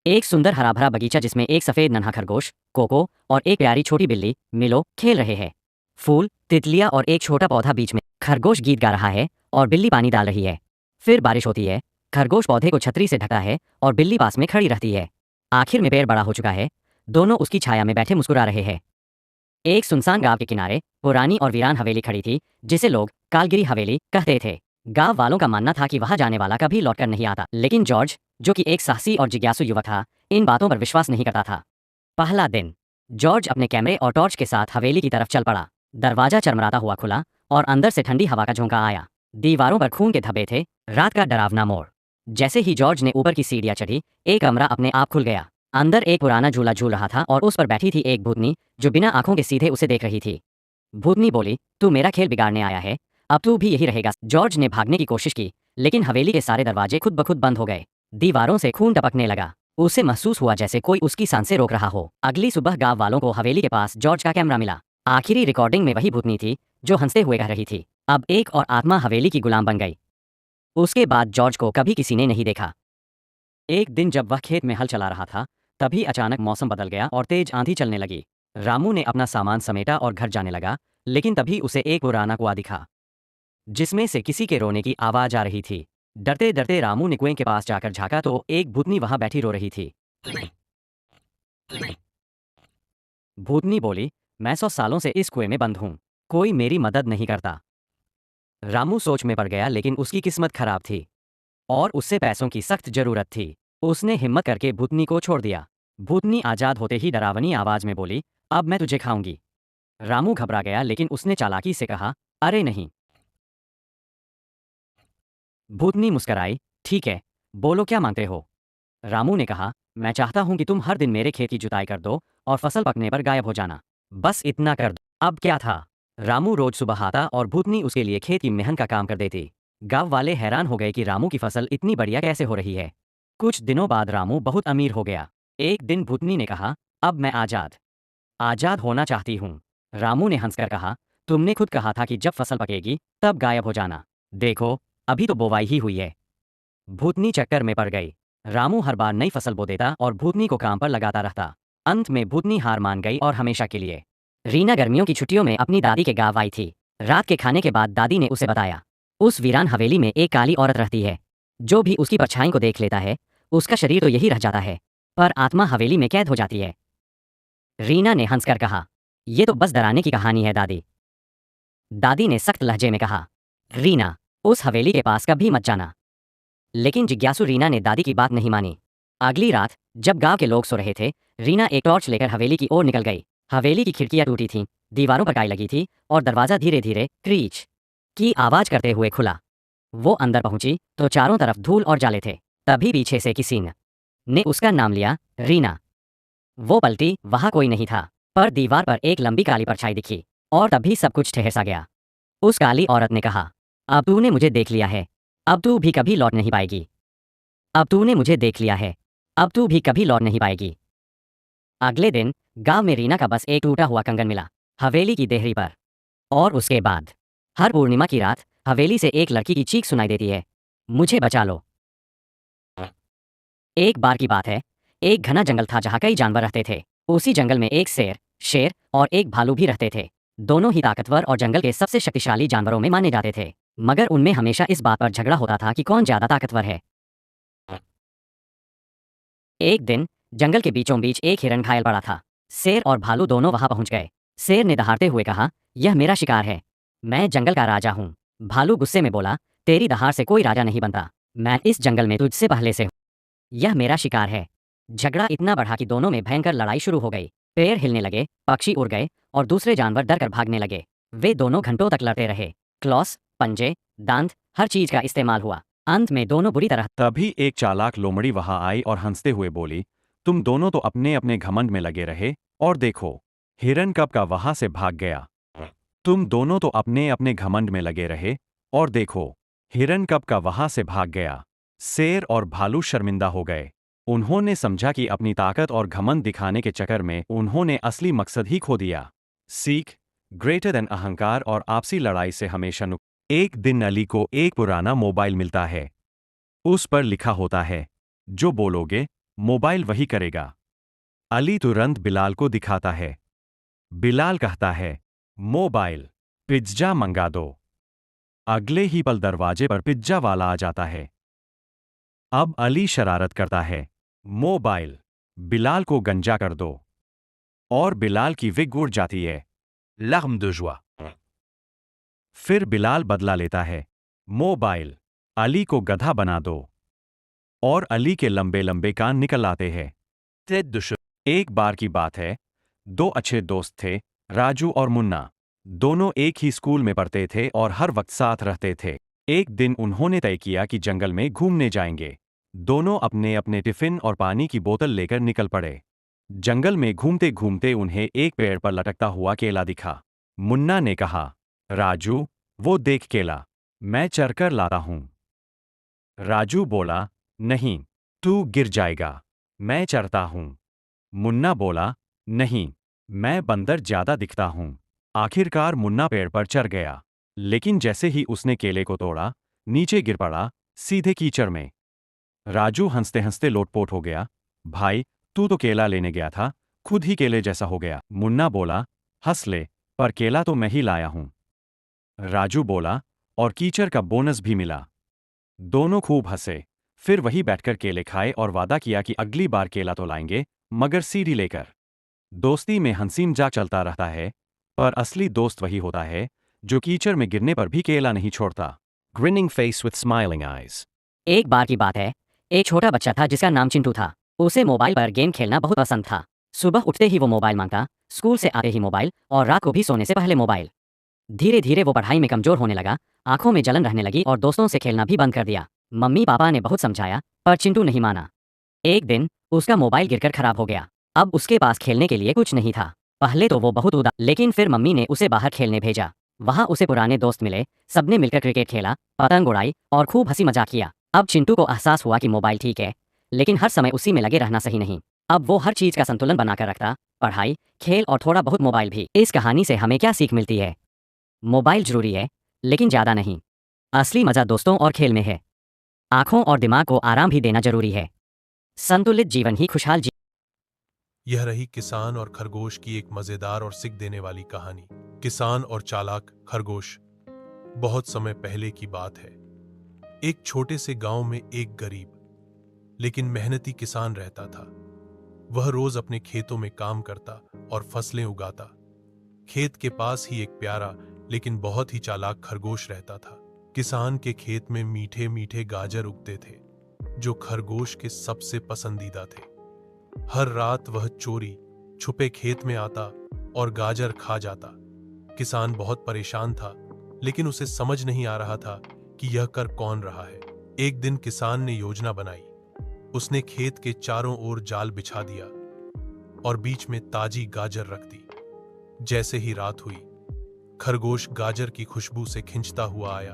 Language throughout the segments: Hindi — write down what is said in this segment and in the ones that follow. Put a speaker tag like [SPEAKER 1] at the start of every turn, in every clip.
[SPEAKER 1] एक सुंदर हरा भरा बगीचा जिसमें एक सफेद नन्हा खरगोश कोको और एक प्यारी छोटी बिल्ली मिलो खेल रहे हैं। फूल, तितलियां और एक छोटा पौधा बीच में। खरगोश गीत गा रहा है और बिल्ली पानी डाल रही है। फिर बारिश होती है। खरगोश पौधे को छतरी से ढका है और बिल्ली पास में खड़ी रहती है। आखिर में पेड़ बड़ा हो चुका है। दोनों उसकी छाया में बैठे मुस्कुरा रहे हैं। एक सुनसान गांव के किनारे पुरानी और वीरान हवेली खड़ी थी, जिसे लोग कालगिरी हवेली कहते थे। गांव वालों का मानना था कि वहां जाने वाला कभी लौटकर नहीं आता, लेकिन जॉर्ज, जो कि एक साहसी और जिज्ञासु युवक था, इन बातों पर विश्वास नहीं करता था। पहला दिन। जॉर्ज अपने कैमरे और टॉर्च के साथ हवेली की तरफ चल पड़ा। दरवाजा चरमराता हुआ खुला और अंदर से ठंडी हवा का झोंका आया। दीवारों पर खून के धब्बे थे। रात का डरावना मोड़। जैसे ही जॉर्ज ने ऊपर की सीढ़ियां चढ़ी, एक कमरा अपने आप खुल गया। अंदर एक पुराना झूला झूल रहा था और उस पर बैठी थी एक भूतनी, जो बिना आंखों के सीधे उसे देख रही थी। भूतनी बोली, तू मेरा खेल बिगाड़ने आया है, अब तू भी यही रहेगा। जॉर्ज ने भागने की कोशिश की, लेकिन हवेली के सारे दरवाजे खुद ब खुद बंद हो गए। दीवारों से खून टपकने लगा। उसे महसूस हुआ जैसे कोई उसकी सांसें रोक रहा हो। अगली सुबह गांव वालों को हवेली के पास जॉर्ज का कैमरा मिला। आखिरी रिकॉर्डिंग में वही भूतनी थी, जो हंसते हुए कह रही थी, अब एक और आत्मा हवेली की गुलाम बन गई। उसके बाद जॉर्ज को कभी किसी ने नहीं देखा। एक दिन जब वह खेत में हल चला रहा था, तभी अचानक मौसम बदल गया और तेज आंधी चलने लगी। रामू ने अपना सामान समेटा और घर जाने लगा, लेकिन तभी उसे एक पुराना कुआं दिखा, जिसमें से किसी के रोने की आवाज आ रही थी। डरते डरते रामू ने कुएं के पास जाकर झांका तो एक भूतनी वहां बैठी रो रही थी। भूतनी बोली, मैं 100 सालों से इस कुएं में बंद हूं, कोई मेरी मदद नहीं करता। रामू सोच में पड़ गया, लेकिन उसकी किस्मत खराब थी और उससे पैसों की सख्त जरूरत थी। उसने हिम्मत करके भूतनी को छोड़ दिया। भूतनी आजाद होते ही डरावनी आवाज में बोली, अब मैं तुझे खाऊंगी। रामू घबरा गया, लेकिन उसने चालाकी से कहा, अरे नहीं। भूतनी मुस्कराई, ठीक है, बोलो क्या मांगते हो। रामू ने कहा, मैं चाहता हूं कि तुम हर दिन मेरे खेत की जुताई कर दो और फसल पकने पर गायब हो जाना। बस इतना कर दो। अब क्या था। रामू रोज सुबह आता और भूतनी उसके लिए खेत की मेहनत का काम कर देती। गांव वाले हैरान हो गए कि रामू की फसल इतनी बढ़िया कैसे हो रही है। कुछ दिनों बाद रामू बहुत अमीर हो गया। एक दिन भूतनी ने कहा, अब मैं आजाद आजाद होना चाहती हूँ। रामू ने हंसकर कहा, तुमने खुद कहा था कि जब फसल पकेगी तब गायब हो जाना। देखो, अभी तो बोवाई ही हुई है। भूतनी चक्कर में पड़ गई। रामू हर बार नई फसल बो देता और भूतनी को काम पर लगाता रहता। अंत में भूतनी हार मान गई और हमेशा के लिए। रीना गर्मियों की छुट्टियों में अपनी दादी के गांव आई थी। रात के खाने के बाद दादी ने उसे बताया, उस वीरान हवेली में एक काली औरत रहती है। जो भी उसकी परछाई को देख लेता है, उसका शरीर तो यही रह जाता है, पर आत्मा हवेली में कैद हो जाती है। रीना ने हंसकर कहा, यह तो बस डराने की कहानी है दादी। दादी ने सख्त लहजे में कहा, रीना, उस हवेली के पास कभी मत जाना। लेकिन जिज्ञासु रीना ने दादी की बात नहीं मानी। अगली रात, जब गांव के लोग सो रहे थे, रीना एक टॉर्च लेकर हवेली की ओर निकल गई। हवेली की खिड़कियां टूटी थीं, दीवारों पर काई लगी थी और दरवाजा धीरे धीरे क्रीच की आवाज करते हुए खुला। वो अंदर पहुंची तो चारों तरफ धूल और जाले थे। तभी पीछे से किसी ने उसका नाम लिया, रीना। वो पलटी, वहां कोई नहीं था, पर दीवार पर एक लंबी काली परछाई दिखी और तभी सब कुछ ठहर सा गया। उस काली औरत ने कहा, अब तूने मुझे देख लिया है, अब तू भी कभी लौट नहीं पाएगी। अब तूने मुझे देख लिया है, अब तू भी कभी लौट नहीं पाएगी। अगले दिन गांव में रीना का बस एक टूटा हुआ कंगन मिला, हवेली की देहरी पर। और उसके बाद हर पूर्णिमा की रात हवेली से एक लड़की की चीख सुनाई देती है, मुझे बचा लो। एक बार की बात है, एक घना जंगल था जहाँ कई जानवर रहते थे। उसी जंगल में एक शेर और एक भालू भी रहते थे। दोनों ही ताकतवर और जंगल के सबसे शक्तिशाली जानवरों में माने जाते थे। मगर उनमें हमेशा इस बात पर झगड़ा होता था कि कौन ज्यादा ताकतवर है। एक दिन जंगल के बीचों बीच एक हिरण घायल पड़ा था। शेर और भालू दोनों वहां पहुंच गए। शेर ने दहाड़ते हुए कहा, यह मेरा शिकार है, मैं जंगल का राजा हूँ। भालू गुस्से में बोला, तेरी दहाड़ से कोई राजा नहीं बनता, मैं इस जंगल में तुझसे पहले से हूँ, यह मेरा शिकार है। झगड़ा इतना बढ़ा कि दोनों में भयंकर लड़ाई शुरू हो गई। पेड़ हिलने लगे, पक्षी उड़ गए और दूसरे जानवर डर कर भागने लगे। वे दोनों घंटों तक लड़ते रहे। क्लॉस, पंजे, दांत, हर चीज का इस्तेमाल हुआ। अंत में दोनों बुरी तरह।
[SPEAKER 2] तभी एक चालाक लोमड़ी वहां आई और हंसते हुए बोली, तुम दोनों तो अपने अपने घमंड में लगे रहे, और देखो, हिरन कब का वहां से भाग गया। तुम दोनों तो अपने अपने घमंड में लगे रहे, और देखो, हिरन कब का वहां से भाग गया। शेर और भालू शर्मिंदा हो गए। उन्होंने समझा कि अपनी ताकत और घमंड दिखाने के चक्कर में उन्होंने असली मकसद ही खो दिया। सीख, ग्रेटर देन अहंकार और आपसी लड़ाई से हमेशा एक दिन अली को एक पुराना मोबाइल मिलता है। उस पर लिखा होता है, जो बोलोगे मोबाइल वही करेगा। अली तुरंत बिलाल को दिखाता है। बिलाल कहता है, मोबाइल, पिज्जा मंगा दो। अगले ही पल दरवाजे पर पिज्जा वाला आ जाता है। अब अली शरारत करता है, मोबाइल, बिलाल को गंजा कर दो। और बिलाल की विग उड़ जाती है।
[SPEAKER 3] Larmes de joie.
[SPEAKER 2] फिर बिलाल बदला लेता है, मोबाइल, अली को गधा बना दो। और अली के लंबे लंबे कान निकल आते हैं।
[SPEAKER 3] Tête de cheval.
[SPEAKER 2] एक बार की बात है, दो अच्छे दोस्त थे, राजू और मुन्ना। दोनों एक ही स्कूल में पढ़ते थे और हर वक्त साथ रहते थे। एक दिन उन्होंने तय किया कि जंगल में घूमने जाएंगे। दोनों अपने अपने टिफिन और पानी की बोतल लेकर निकल पड़े। जंगल में घूमते घूमते उन्हें एक पेड़ पर लटकता हुआ केला दिखा। मुन्ना ने कहा, राजू, वो देख केला, मैं चरकर लाता हूं। राजू बोला, नहीं, तू गिर जाएगा, मैं चरता हूं। मुन्ना बोला, नहीं, मैं बंदर ज्यादा दिखता हूं। आखिरकार मुन्ना पेड़ पर चढ़ गया, लेकिन जैसे ही उसने केले को तोड़ा, नीचे गिर पड़ा, सीधे कीचड़ में। राजू हंसते हंसते लोटपोट हो गया, भाई, तू तो केला लेने गया था, खुद ही केले जैसा हो गया। मुन्ना बोला, हंस ले, पर केला तो मैं ही लाया हूं। राजू बोला, और कीचड़ का बोनस भी मिला। दोनों खूब हंसे, फिर वही बैठकर केले खाए और वादा किया कि अगली बार केला तो लाएंगे, मगर सीढ़ी लेकर। दोस्ती में हंसी मजाक चलता रहता है, पर असली दोस्त वही होता है जो कीचड़ में गिरने पर भी केला नहीं छोड़ता।
[SPEAKER 3] Grinning face with smiling eyes.
[SPEAKER 1] एक बार की बात है, एक छोटा बच्चा था जिसका नाम चिंटू था। उसे मोबाइल पर गेम खेलना बहुत पसंद था। सुबह उठते ही वो मोबाइल मांगता, स्कूल से आते ही मोबाइल, और रात को भी सोने से पहले मोबाइल। धीरे धीरे वो पढ़ाई में कमजोर होने लगा, आंखों में जलन रहने लगी और दोस्तों से खेलना भी बंद कर दिया। मम्मी पापा ने बहुत समझाया, पर चिंटू नहीं माना। एक दिन उसका मोबाइल गिरकर खराब हो गया। अब उसके पास खेलने के लिए कुछ नहीं था। पहले तो वो बहुत उदास, लेकिन फिर मम्मी ने उसे बाहर खेलने भेजा। वहां उसे पुराने दोस्त मिले, सबने मिलकर क्रिकेट खेला, पतंग उड़ाई और खूब हंसी मजाक किया। अब चिंटू को एहसास हुआ कि मोबाइल ठीक है, लेकिन हर समय उसी में लगे रहना सही नहीं। अब वो हर चीज का संतुलन बनाकर रखता, पढ़ाई, खेल और थोड़ा बहुत मोबाइल भी। इस कहानी से हमें क्या सीख मिलती है? मोबाइल जरूरी है, लेकिन ज्यादा नहीं। असली मजा दोस्तों और खेल में है। आंखों और दिमाग को आराम भी देना जरूरी है। संतुलित जीवन ही खुशहाल
[SPEAKER 4] यह रही किसान और खरगोश की एक मजेदार और सिख देने वाली कहानी। किसान और चालाक खरगोश। बहुत समय पहले की बात है। एक छोटे से गांव में एक गरीब लेकिन मेहनती किसान रहता था। वह रोज अपने खेतों में काम करता और फसलें उगाता। खेत के पास ही एक प्यारा लेकिन बहुत ही चालाक खरगोश रहता था। किसान के खेत में मीठे मीठे गाजर उगते थे, जो खरगोश के सबसे पसंदीदा थे। हर रात वह चोरी छुपे खेत में आता और गाजर खा जाता। किसान बहुत परेशान था, लेकिन उसे समझ नहीं आ रहा था कि यह कर कौन रहा है। एक दिन किसान ने योजना बनाई। उसने खेत के चारों ओर जाल बिछा दिया और बीच में ताजी गाजर रख दी। जैसे ही रात हुई, खरगोश गाजर की खुशबू से खिंचता हुआ आया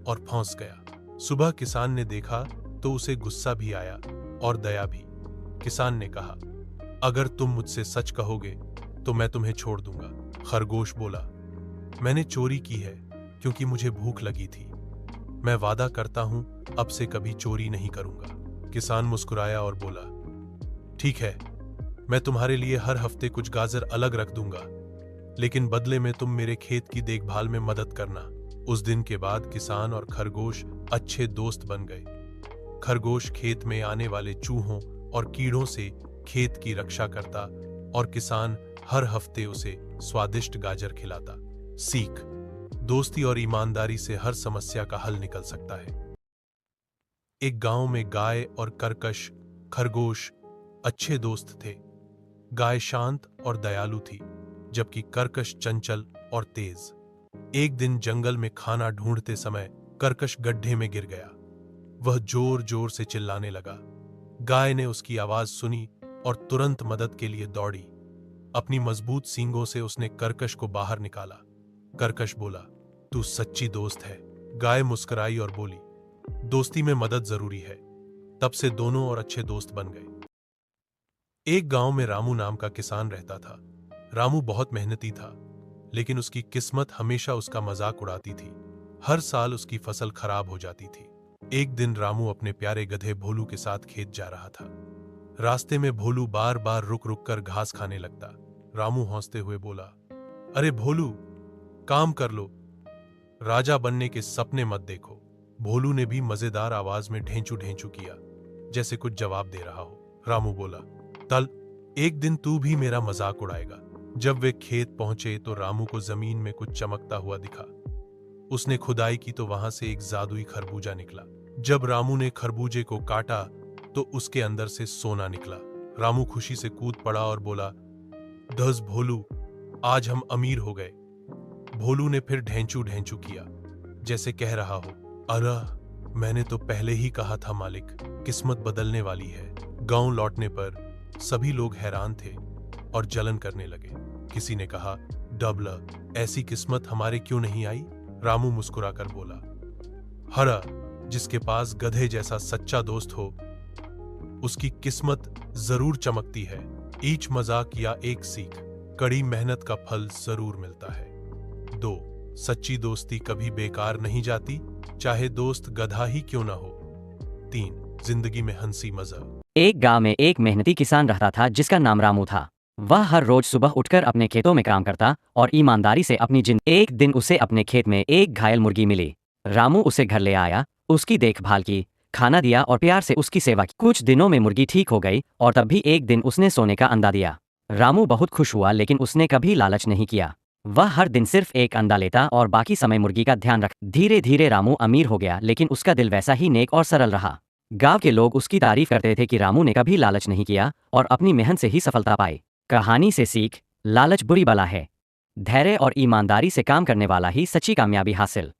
[SPEAKER 4] और फंस गया। सुबह किसान ने देखा तो उसे गुस्सा भी आया और दया भी। किसान ने कहा, अगर तुम मुझसे सच कहोगे तो मैं तुम्हें छोड़ दूंगा। खरगोश बोला, मैंने चोरी की है क्योंकि मुझे भूख लगी थी। मैं वादा करता हूं अब से कभी चोरी नहीं करूंगा। किसान मुस्कुराया और बोला, ठीक है, मैं तुम्हारे लिए हर हफ्ते कुछ गाजर अलग रख दूंगा, लेकिन बदले में तुम मेरे खेत की देखभाल में मदद करना। उस दिन के बाद किसान और खरगोश अच्छे दोस्त बन गए। खरगोश खेत में आने वाले चूहों और कीड़ों से खेत की रक्षा करता और किसान हर हफ्ते उसे स्वादिष्ट गाजर खिलाता। सीख: दोस्ती और ईमानदारी से हर समस्या का हल निकल सकता है। एक गांव में गाय और कर्कश खरगोश अच्छे दोस्त थे। गाय शांत और दयालु थी, जबकि कर्कश चंचल और तेज। एक दिन जंगल में खाना ढूंढते समय कर्कश गड्ढे में गिर गया। वह जोर जोर से चिल्लाने लगा। गाय ने उसकी आवाज सुनी और तुरंत मदद के लिए दौड़ी। अपनी मजबूत सींगों से उसने कर्कश को बाहर निकाला। कर्कश बोला, तू सच्ची दोस्त है। गाय मुस्कुराई और बोली, दोस्ती में मदद जरूरी है। तब से दोनों और अच्छे दोस्त बन गए। एक गांव में रामू नाम का किसान रहता था। रामू बहुत मेहनती था, लेकिन उसकी किस्मत हमेशा उसका मजाक उड़ाती थी। हर साल उसकी फसल खराब हो जाती थी। एक दिन रामू अपने प्यारे गधे भोलू के साथ खेत जा रहा था। रास्ते में भोलू बार बार रुक रुक कर घास खाने लगता। रामू हंसते हुए बोला, अरे भोलू, काम कर लो, राजा बनने के सपने मत देखो। भोलू ने भी मजेदार आवाज में ढेंचू ढेंचू किया, जैसे कुछ जवाब दे रहा हो। रामू बोला, तल, एक दिन तू भी मेरा मजाक उड़ाएगा। जब वे खेत पहुंचे तो रामू को जमीन में कुछ चमकता हुआ दिखा। उसने खुदाई की तो वहां से एक जादुई खरबूजा निकला। जब रामू ने खरबूजे को काटा तो उसके अंदर से सोना निकला। रामू खुशी से कूद पड़ा और बोला, धस भोलू, आज हम अमीर हो गए। भोलू ने फिर ढेंचू ढेंचू किया, जैसे कह रहा हो, अरे मैंने तो पहले ही कहा था मालिक, किस्मत बदलने वाली है। गांव लौटने पर सभी लोग हैरान थे और जलन करने लगे। किसी ने कहा, डबला, ऐसी किस्मत हमारे क्यों नहीं आई? रामू मुस्कुराकर बोला, हरा, जिसके पास गधे जैसा सच्चा दोस्त हो उसकी किस्मत जरूर चमकती है। ईच मजाक या एक सीख, कड़ी मेहनत का फल जरूर मिलता है। 2. सच्ची दोस्ती कभी बेकार नहीं जाती, चाहे दोस्त गधा ही क्यों ना हो। 3. जिंदगी में हंसी मजाक।
[SPEAKER 1] एक गांव में एक मेहनती किसान रहता था जिसका नाम रामू था। वह हर रोज सुबह उठकर अपने खेतों में काम करता और ईमानदारी से अपनी जिंदगी। एक दिन उसे अपने खेत में एक घायल मुर्गी मिली। रामू उसे घर ले आया, उसकी देखभाल की, खाना दिया और प्यार से उसकी सेवा की। कुछ दिनों में मुर्गी ठीक हो गई और तब भी एक दिन उसने सोने का अंडा दिया। रामू बहुत खुश हुआ, लेकिन उसने कभी लालच नहीं किया। वह हर दिन सिर्फ एक अंडा लेता और बाकी समय मुर्गी का ध्यान रख। धीरे धीरे रामू अमीर हो गया, लेकिन उसका दिल वैसा ही नेक और सरल रहा। गांव के लोग उसकी तारीफ करते थे कि रामू ने कभी लालच नहीं किया और अपनी मेहनत से ही सफलता पाई। कहानी से सीख, लालच बुरी बला है। धैर्य और ईमानदारी से काम करने वाला ही सच्ची कामयाबी हासिल